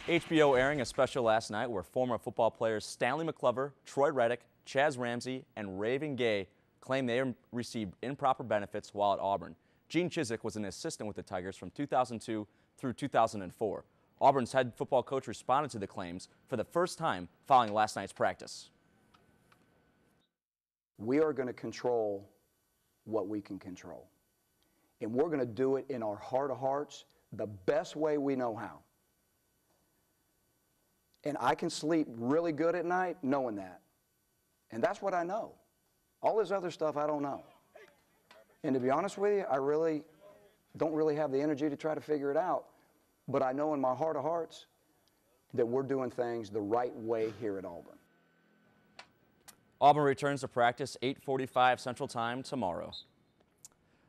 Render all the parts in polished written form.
HBO airing a special last night where former football players Stanley McClover, Troy Reddick, Chaz Ramsey, and Raven Gay claim they received improper benefits while at Auburn. Gene Chizik was an assistant with the Tigers from 2002 through 2004. Auburn's head football coach responded to the claims for the first time following last night's practice. We are going to control what we can control. And we're going to do it in our heart of hearts the best way we know how. And I can sleep really good at night knowing that. And that's what I know. All this other stuff I don't know. And to be honest with you, I really don't really have the energy to try to figure it out. But I know in my heart of hearts that we're doing things the right way here at Auburn. Auburn returns to practice 8:45 Central Time tomorrow.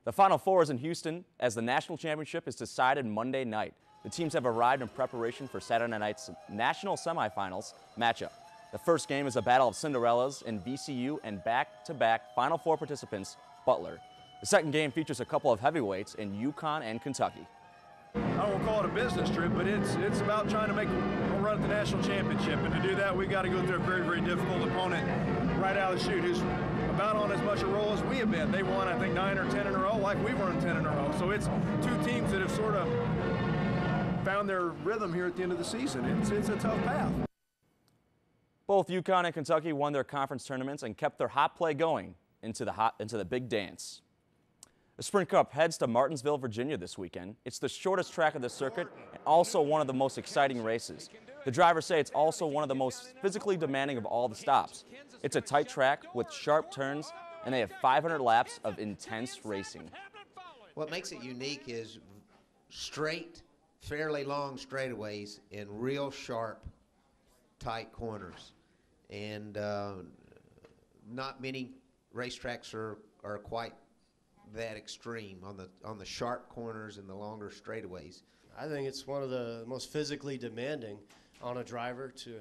The Final Four is in Houston as the national championship is decided Monday night. The teams have arrived in preparation for Saturday night's national semifinals matchup. The first game is a battle of Cinderellas in VCU and back-to-back Final Four participants, Butler. The second game features a couple of heavyweights in UConn and Kentucky. I won't call it a business trip, but it's about trying to make a run at the national championship. And to do that, we've got to go through a very, very difficult opponent right out of the chute who's about on as much a roll as we have been. They won, I think, 9 or 10 in a row, like we've won 10 in a row. So it's two teams that have sort of found their rhythm here at the end of the season. It's a tough path. Both UConn and Kentucky won their conference tournaments and kept their hot play going into the big dance. The Sprint Cup heads to Martinsville, Virginia this weekend. It's the shortest track of the circuit and also one of the most exciting races. The drivers say it's also one of the most physically demanding of all the stops. It's a tight track with sharp turns, and they have 500 laps of intense racing. What makes it unique is straight, fairly long straightaways in real sharp, tight corners. And not many racetracks are quite that extreme on the sharp corners and the longer straightaways. I think it's one of the most physically demanding on a driver to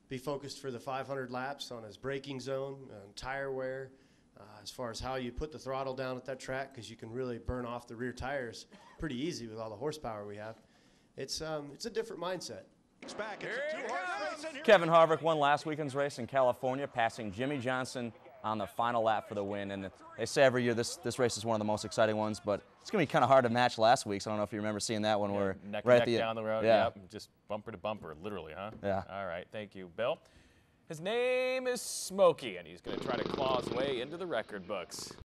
be focused for the 500 laps on his braking zone, tire wear, as far as how you put the throttle down at that track, because you can really burn off the rear tires pretty easy with all the horsepower we have. It's a different mindset. Kevin Harvick won last weekend's race in California, passing Jimmy Johnson on the final lap for the win. And they say every year this race is one of the most exciting ones, but it's going to be kind of hard to match last week's. I don't know if you remember seeing that one. Where neck right neck down the road. Yeah. Yep, just bumper to bumper, literally, huh? Yeah. All right, thank you, Bill. His name is Smokey, and he's going to try to claw his way into the record books.